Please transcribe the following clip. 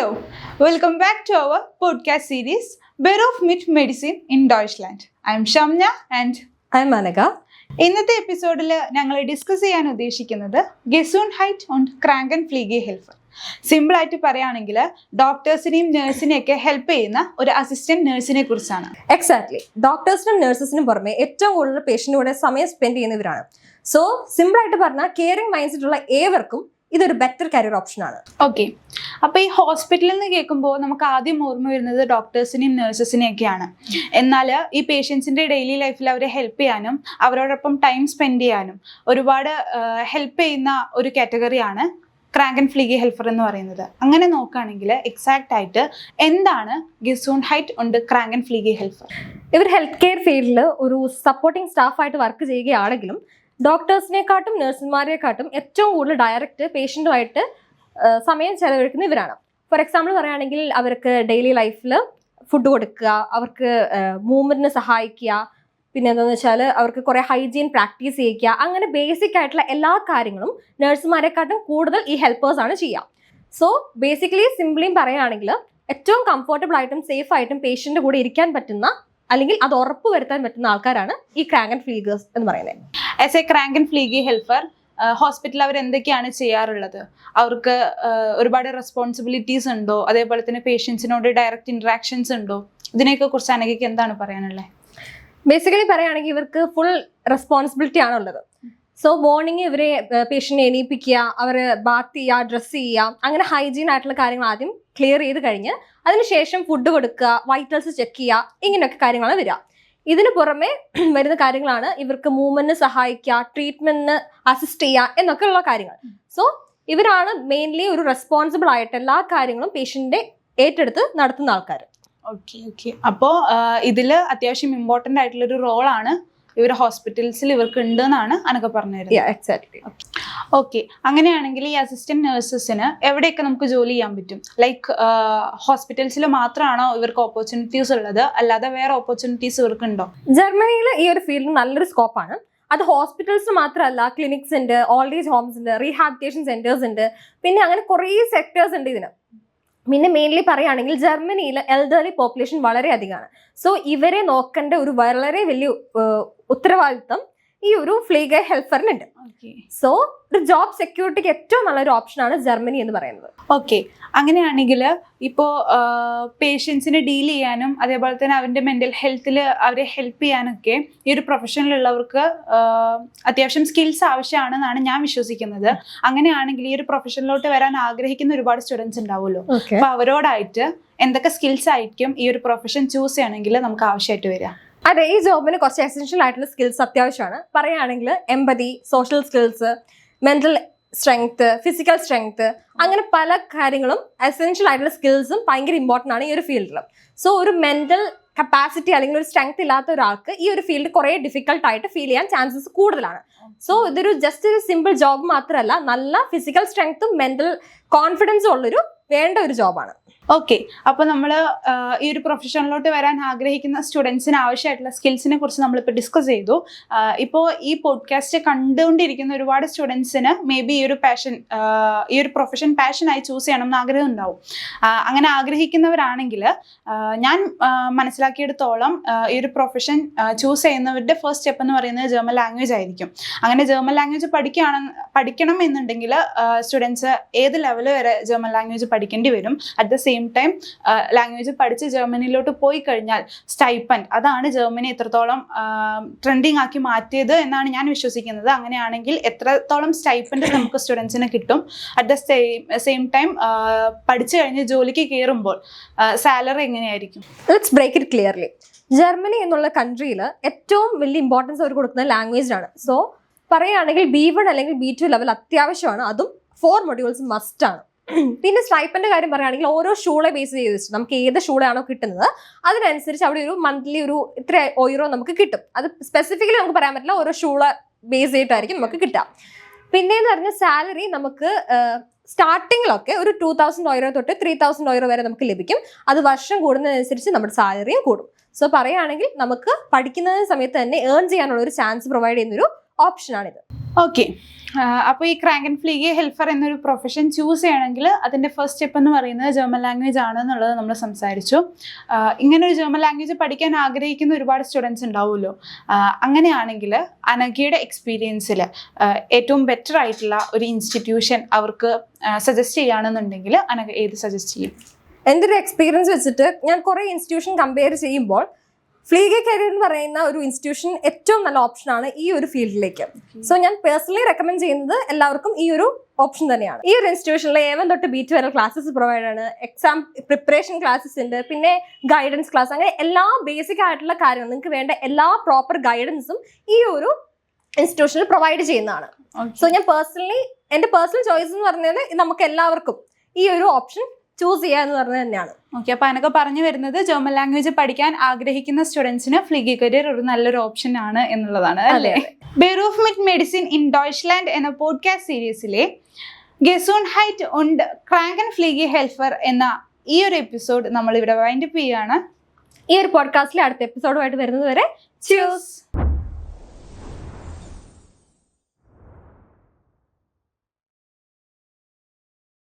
Hello, welcome back to our podcast series, Bear of Mit Medicine in Deutschland. I am Shamna and I am Anaka. ഇന്നത്തെ എപ്പിസോഡിൽ ഞങ്ങൾ discuss ചെയ്യാൻ ഉദ്ദേശിക്കുന്നത് Gesundheit und Krankenpflegehilfe. Simple ആയിട്ട് പറയുകയാണെങ്കിൽ ഡോക്ടേഴ്സിനെയും നഴ്സിനെയും ഒക്കെ help ചെയ്യുന്ന ഒരു അസിസ്റ്റന്റ് നഴ്സിനെ കുറിച്ചാണ്. എക്സാക്ട്ലി. ഡോക്ടേഴ്സിനും നഴ്സസിനും പുറമെ ഏറ്റവും കൂടുതൽ പേഷ്യന്റിലൂടെ സമയം സ്പെൻഡ് ചെയ്യുന്നവരാണ്. സോ സിമ്പിൾ ആയിട്ട് പറഞ്ഞാൽ കെയറിംഗ് മൈൻഡ് സെറ്റ് ഉള്ള ഏവർക്കും ഇതൊരു ബെറ്റർ കരിയർ ഓപ്ഷൻ ആണ്. ഓക്കെ, അപ്പോൾ ഈ ഹോസ്പിറ്റലിൽ നിന്ന് കേൾക്കുമ്പോൾ നമുക്ക് ആദ്യം ഓർമ്മ വരുന്നത് ഡോക്ടേഴ്സിനെയും നഴ്സസിനെയും ഒക്കെയാണ്. എന്നാൽ ഈ പേഷ്യൻസിൻ്റെ ഡെയിലി ലൈഫിൽ അവരെ ഹെൽപ്പ് ചെയ്യാനും അവരോടൊപ്പം ടൈം സ്പെൻഡ് ചെയ്യാനും ഒരുപാട് ഹെൽപ്പ് ചെയ്യുന്ന ഒരു കാറ്റഗറിയാണ് Krankenpflegehilfe എന്ന് പറയുന്നത്. അങ്ങനെ നോക്കുകയാണെങ്കിൽ എക്സാക്റ്റ് ആയിട്ട് എന്താണ് Gesundheit und Krankenpflegehilfe? ഇവർ ഹെൽത്ത് കെയർ ഫീൽഡിൽ ഒരു സപ്പോർട്ടിംഗ് സ്റ്റാഫായിട്ട് വർക്ക് ചെയ്യുകയാണെങ്കിലും ഡോക്ടേഴ്സിനെക്കാട്ടും നഴ്സുമാരെക്കാട്ടും ഏറ്റവും കൂടുതൽ ഡയറക്റ്റ് പേഷ്യൻറ്റുമായിട്ട് സമയം ചെലവഴിക്കുന്ന ഇവരാണ്. ഫോർ എക്സാമ്പിൾ പറയുകയാണെങ്കിൽ അവർക്ക് ഡെയിലി ലൈഫിൽ ഫുഡ് കൊടുക്കുക, അവർക്ക് മൂവ്മെൻറ്റിന് സഹായിക്കുക, പിന്നെ എന്താണെന്ന് വെച്ചാൽ അവർക്ക് കുറേ ഹൈജീൻ പ്രാക്ടീസ് ചെയ്യിക്കുക, അങ്ങനെ ബേസിക് ആയിട്ടുള്ള എല്ലാ കാര്യങ്ങളും നഴ്സുമാരെക്കാട്ടും കൂടുതൽ ഈ ഹെൽപ്പേഴ്സാണ് ചെയ്യുക. സോ ബേസിക്കലി സിംപ്ലിയും പറയുകയാണെങ്കിൽ ഏറ്റവും കംഫർട്ടബിൾ ആയിട്ടും സേഫ് ആയിട്ടും പേഷ്യൻ്റെ കൂടെ ഇരിക്കാൻ പറ്റുന്ന അല്ലെങ്കിൽ അത് ഉറപ്പ് വരുത്താൻ പറ്റുന്ന ആൾക്കാരാണ് ഈ Krankenpflegers എന്ന് പറയുന്നത്. ആസ് എ Krankenpflegehilfe ഹോസ്പിറ്റലിൽ അവർ എന്തൊക്കെയാണ് ചെയ്യാറുള്ളത്? അവർക്ക് ഒരുപാട് റെസ്പോൺസിബിലിറ്റീസ് ഉണ്ടോ? അതേപോലെ തന്നെ പേഷ്യൻസിനോട് ഡയറക്റ്റ് ഇൻട്രാക്ഷൻസ് ഉണ്ടോ? ഇതിനെയൊക്കെ കുറിച്ച് അനഘയ്ക്ക് എന്താണ് പറയാനുള്ളത്? ബേസിക്കലി പറയുകയാണെങ്കിൽ ഇവർക്ക് ഫുൾ റെസ്പോൺസിബിലിറ്റി ആണുള്ളത്. സോ മോർണിംഗ് ഇവരെ പേഷ്യൻറ്റിനെ എണീപ്പിക്കുക, അവർ ബാത്ത് ചെയ്യുക, ഡ്രസ്സ് ചെയ്യുക, അങ്ങനെ ഹൈജീൻ ആയിട്ടുള്ള കാര്യങ്ങൾ ആദ്യം ക്ലിയർ ചെയ്ത് കഴിഞ്ഞ് അതിനുശേഷം ഫുഡ് കൊടുക്കുക, വൈറ്റൽസ് ചെക്ക് ചെയ്യുക, ഇങ്ങനെയൊക്കെ കാര്യങ്ങളാണ് വരിക. ഇതിന് പുറമെ വരുന്ന കാര്യങ്ങളാണ് ഇവർക്ക് മൂവ്മെന്റിന് സഹായിക്കുക, ട്രീറ്റ്മെന്റിന് അസിസ്റ്റ് ചെയ്യുക എന്നൊക്കെയുള്ള കാര്യങ്ങൾ. സോ ഇവരാണ് മെയിൻലി ഒരു റെസ്പോൺസിബിൾ ആയിട്ട് എല്ലാ കാര്യങ്ങളും പേഷ്യന്റിന്റെ ഏറ്റെടുത്ത് നടത്തുന്ന ആൾക്കാർ. ഓക്കെ. അപ്പോൾ ഇതിൽ അത്യാവശ്യം ഇമ്പോർട്ടൻ്റ് ആയിട്ടുള്ളൊരു റോളാണ് ഇവർ ഹോസ്പിറ്റൽസിൽ ഇവർക്ക് ഉണ്ട് എന്നാണ് അനക്ക പറഞ്ഞിരുന്നത്. ഓക്കെ, അങ്ങനെയാണെങ്കിൽ ഈ അസിസ്റ്റന്റ് നഴ്സസിന് എവിടെയൊക്കെ നമുക്ക് ജോലി ചെയ്യാൻ പറ്റും? ലൈക്ക് ഹോസ്പിറ്റൽസിൽ മാത്രമാണോ ഇവർക്ക് ഓപ്പർച്യൂണിറ്റീസ് ഉള്ളത്, അല്ലാതെ വേറെ ഓപ്പർച്യൂണിറ്റീസ് ഇവർക്ക് ഉണ്ടോ? ജർമ്മനിയിൽ ഈ ഒരു ഫീൽഡിന് നല്ലൊരു സ്കോപ്പാണ്. അത് ഹോസ്പിറ്റൽസ് മാത്രമല്ല, ക്ലിനിക്സ് ഉണ്ട്, ഓൾഡ് ഏജ് ഹോംസ് ഉണ്ട്, റീഹാബിലിറ്റേഷൻ സെന്റേഴ്സ് ഉണ്ട്, പിന്നെ അങ്ങനെ കുറേ സെക്ടേഴ്സ് ഉണ്ട് ഇതിന്. പിന്നെ മെയിൻലി പറയുകയാണെങ്കിൽ ജർമ്മനിയിൽ എൽഡർലി പോപ്പുലേഷൻ വളരെ അധികമാണ്. സോ ഇവരെ നോക്കേണ്ട ഒരു വളരെ വലിയ ഉത്തരവാദിത്വം ഈ ഒരു ഫ്ലീഗർ ഹെൽപ്പറിനുണ്ട്. സോ ഒരു ജോബ് സെക്യൂരിറ്റിക്ക് ഏറ്റവും നല്ലൊരു ഓപ്ഷനാണ് ജർമ്മനി എന്ന് പറയുന്നത്. ഓക്കെ, അങ്ങനെയാണെങ്കിൽ ഇപ്പോൾ പേഷ്യൻസിനെ ഡീൽ ചെയ്യാനും അതേപോലെ തന്നെ അവരുടെ മെൻ്റൽ ഹെൽത്തിൽ അവരെ ഹെൽപ്പ് ചെയ്യാനൊക്കെ ഈ ഒരു പ്രൊഫഷനിലുള്ളവർക്ക് അത്യാവശ്യം സ്കിൽസ് ആവശ്യമാണെന്നാണ് ഞാൻ വിശ്വസിക്കുന്നത്. അങ്ങനെയാണെങ്കിൽ ഈ ഒരു പ്രൊഫഷനിലോട്ട് വരാൻ ആഗ്രഹിക്കുന്ന ഒരുപാട് സ്റ്റുഡൻസ് ഉണ്ടാവുമല്ലോ. അപ്പോൾ അവരോടായിട്ട് എന്തൊക്കെ സ്കിൽസ് ആയിരിക്കും ഈ ഒരു പ്രൊഫഷൻ ചൂസ് ചെയ്യണമെങ്കിൽ നമുക്ക് ആവശ്യമായിട്ട് വരിക? അതെ, ഈ ജോബിന് കുറച്ച് എസെൻഷ്യൽ ആയിട്ടുള്ള സ്കിൽസ് അത്യാവശ്യമാണ്. പറയുകയാണെങ്കിൽ empathy, social skills, mental strength, physical strength, അങ്ങനെ പല കാര്യങ്ങളും എസെൻഷ്യൽ ആയിട്ടുള്ള സ്കിൽസും ഭയങ്കര ഇമ്പോർട്ടൻ്റ് ആണ് ഈ ഒരു ഫീൽഡിൽ. സോ ഒരു മെന്റൽ കപ്പാസിറ്റി അല്ലെങ്കിൽ ഒരു സ്ട്രെങ്ത് ഇല്ലാത്ത ഒരാൾക്ക് ഈ ഒരു ഫീൽഡ് കുറേ ഡിഫിക്കൽട്ടായിട്ട് ഫീൽ ചെയ്യാൻ ചാൻസസ് കൂടുതലാണ്. സോ ഇതൊരു ജസ്റ്റ് ഒരു സിമ്പിൾ ജോബ് മാത്രമല്ല, നല്ല ഫിസിക്കൽ സ്ട്രെങ്ത്തും മെന്റൽ കോൺഫിഡൻസും ഉള്ളൊരു വേണ്ട ഒരു ജോബാണ്. ഓക്കെ, അപ്പോൾ നമ്മൾ ഈ ഒരു പ്രൊഫഷനിലോട്ട് വരാൻ ആഗ്രഹിക്കുന്ന സ്റ്റുഡൻസിന് ആവശ്യമായിട്ടുള്ള സ്കിൽസിനെ കുറിച്ച് നമ്മളിപ്പോൾ ഡിസ്കസ് ചെയ്തു. ഇപ്പോൾ ഈ പോഡ്കാസ്റ്റ് കണ്ടുകൊണ്ടിരിക്കുന്ന ഒരുപാട് സ്റ്റുഡൻസിന് മേ ബി ഈ ഒരു പ്രൊഫഷൻ പാഷനായി ചൂസ് ചെയ്യണം എന്ന് ആഗ്രഹം ഉണ്ടാവും. അങ്ങനെ ആഗ്രഹിക്കുന്നവരാണെങ്കിൽ ഞാൻ മനസ്സിലാക്കിയെടുത്തോളം ഈ ഒരു പ്രൊഫഷൻ ചൂസ് ചെയ്യുന്നവരുടെ ഫസ്റ്റ് സ്റ്റെപ്പ് എന്ന് പറയുന്നത് ജർമ്മൻ ലാംഗ്വേജ് ആയിരിക്കും. അങ്ങനെ ജർമ്മൻ ലാംഗ്വേജ് പഠിക്കണം എന്നുണ്ടെങ്കിൽ സ്റ്റുഡൻസ് ഏത് ലെവൽ വരെ ജർമ്മൻ ലാംഗ്വേജ് പഠിക്കേണ്ടി വരും. At the same time language പഠിച്ച് ജർമ്മനിയിലോട്ട് പോയി കഴിഞ്ഞാൽ സ്റ്റൈപ്പൻഡ്, അതാണ് ജർമ്മനി എത്രത്തോളം ട്രെൻഡിങ് ആക്കി മാറ്റിയത് എന്നാണ് ഞാൻ വിശ്വസിക്കുന്നത്. അങ്ങനെയാണെങ്കിൽ എത്രത്തോളം സ്റ്റൈപ്പൻഡ് നമുക്ക് സ്റ്റുഡൻസിന് കിട്ടും, അറ്റ് ദ സെയിം ടൈം പഠിച്ചു കഴിഞ്ഞ് ജോലിക്ക് കയറുമ്പോൾ സാലറി എങ്ങനെയായിരിക്കും? Let's break it clearly. Germany എന്നുള്ള കൺട്രിയിൽ ഏറ്റവും വലിയ ഇമ്പോർട്ടൻസ് അവർ കൊടുക്കുന്ന ലാംഗ്വേജിനാണ്. സോ പറയുകയാണെങ്കിൽ B1 അല്ലെങ്കിൽ B2 ലെവൽ അത്യാവശ്യമാണ്. അതും 4 modules മസ്റ്റാണ്. പിന്നെ സ്റ്റൈപ്പൻ്റെ കാര്യം പറയുകയാണെങ്കിൽ ഓരോ ഷൂളെ ബേസ് ചെയ്ത് വെച്ചിട്ട് നമുക്ക് ഏത് ഷൂളാണോ കിട്ടുന്നത് അതിനനുസരിച്ച് അവിടെ ഒരു മന്ത്ലി ഒരു ഇത്ര €1 നമുക്ക് കിട്ടും. അത് സ്പെസിഫിക്കലി നമുക്ക് പറയാൻ പറ്റില്ല, ഓരോ ഷൂളെ ബേസ് ചെയ്തിട്ടായിരിക്കും നമുക്ക് കിട്ടുക. പിന്നെയെന്ന് പറഞ്ഞാൽ സാലറി നമുക്ക് സ്റ്റാർട്ടിങ്ങിലൊക്കെ ഒരു €2,000 തൊട്ട് €3,000 വരെ നമുക്ക് ലഭിക്കും. അത് വർഷം കൂടുന്നതിനനുസരിച്ച് നമ്മുടെ സാലറിയും കൂടും. സോ പറയുകയാണെങ്കിൽ നമുക്ക് പഠിക്കുന്ന സമയത്ത് തന്നെ ഏൺ ചെയ്യാനുള്ള ഒരു ചാൻസ് പ്രൊവൈഡ് ചെയ്യുന്നൊരു ഓപ്ഷനാണിത്. ഓക്കെ, അപ്പോൾ ഈ ക്രാങ്കൻ ഫ്ലീഗെ ഹെൽപ്പർ എന്നൊരു പ്രൊഫഷൻ ചൂസ് ചെയ്യണമെങ്കിൽ അതിൻ്റെ ഫസ്റ്റ് സ്റ്റെപ്പ് എന്ന് പറയുന്നത് ജർമ്മൻ ലാംഗ്വേജ് ആണ് എന്നുള്ളത് നമ്മൾ സംസാരിച്ചു. ഇങ്ങനെ ഒരു ജർമ്മൻ ലാംഗ്വേജ് പഠിക്കാൻ ആഗ്രഹിക്കുന്ന ഒരുപാട് സ്റ്റുഡൻസ് ഉണ്ടാവുമല്ലോ. അങ്ങനെയാണെങ്കിൽ അനഘയുടെ എക്സ്പീരിയൻസിൽ ഏറ്റവും ബെറ്റർ ആയിട്ടുള്ള ഒരു ഇൻസ്റ്റിറ്റ്യൂഷൻ അവർക്ക് സജസ്റ്റ് ചെയ്യുകയാണെന്നുണ്ടെങ്കിൽ അനഘ ഏത് സജസ്റ്റ് ചെയ്യും? എൻ്റെ ഒരു എക്സ്പീരിയൻസ് വെച്ചിട്ട് ഞാൻ കുറേ ഇൻസ്റ്റിറ്റ്യൂഷൻ കമ്പയർ ചെയ്യുമ്പോൾ ഫ്ലീഗെ കരിയർ എന്ന് പറയുന്ന ഒരു ഇൻസ്റ്റിറ്റ്യൂഷൻ ഏറ്റവും നല്ല ഓപ്ഷനാണ് ഈ ഒരു ഫീൽഡിലേക്ക്. സോ ഞാൻ പേഴ്സണലി റെക്കമെൻഡ് ചെയ്യുന്നത് എല്ലാവർക്കും ഈ ഒരു ഓപ്ഷൻ തന്നെയാണ്. ഈ ഒരു ഇൻസ്റ്റിറ്റ്യൂഷനിൽ A1 തൊട്ട് B2 വരെ ക്ലാസ്സസ് പ്രൊവൈഡ് ആണ്. എക്സാം പ്രിപ്പറേഷൻ ക്ലാസ്സസ് ഉണ്ട്, പിന്നെ ഗൈഡൻസ് ക്ലാസ്, അങ്ങനെ എല്ലാ ബേസിക് ആയിട്ടുള്ള കാര്യങ്ങളും നിങ്ങൾക്ക് വേണ്ട എല്ലാ പ്രോപ്പർ ഗൈഡൻസും ഈ ഒരു ഇൻസ്റ്റിറ്റ്യൂഷനിൽ പ്രൊവൈഡ് ചെയ്യുന്നതാണ്. സോ ഞാൻ പേഴ്സണലി എൻ്റെ പേഴ്സണൽ ചോയ്സ് എന്ന് പറഞ്ഞാൽ നമുക്ക് എല്ലാവർക്കും ഈ ഒരു ഓപ്ഷൻ ചൂസ് ചെയ്യുക എന്ന് പറഞ്ഞത് തന്നെയാണ്. ഓക്കെ, അപ്പോൾ അനഘ പറഞ്ഞു വരുന്നത് ജർമ്മൻ ലാംഗ്വേജ് പഠിക്കാൻ ആഗ്രഹിക്കുന്ന സ്റ്റുഡൻസിന് ഫ്ലീഗെ കരിയർ ഒരു നല്ലൊരു ഓപ്ഷൻ ആണ് എന്നുള്ളതാണ് അല്ലേ? ബെറൂഫ് മിറ്റ് മെഡിസിൻ ഇൻ ഡോയ്ച്ച്ലാൻഡ് എന്ന പോഡ്കാസ്റ്റ് സീരീസിലെ ഗെസൂൺഹൈറ്റ് und ക്രാങ്കൻ ഫ്ലീഗെ ഹെൽപ്പർ എന്ന ഈ ഒരു എപ്പിസോഡ് നമ്മൾ ഇവിടെ വൈൻഡപ്പ് ചെയ്യുകയാണ്. ഈ ഒരു പോഡ്കാസ്റ്റിലെ അടുത്ത എപ്പിസോഡുമായിട്ട് വരുന്നത് വരെ ച്യൂസ്.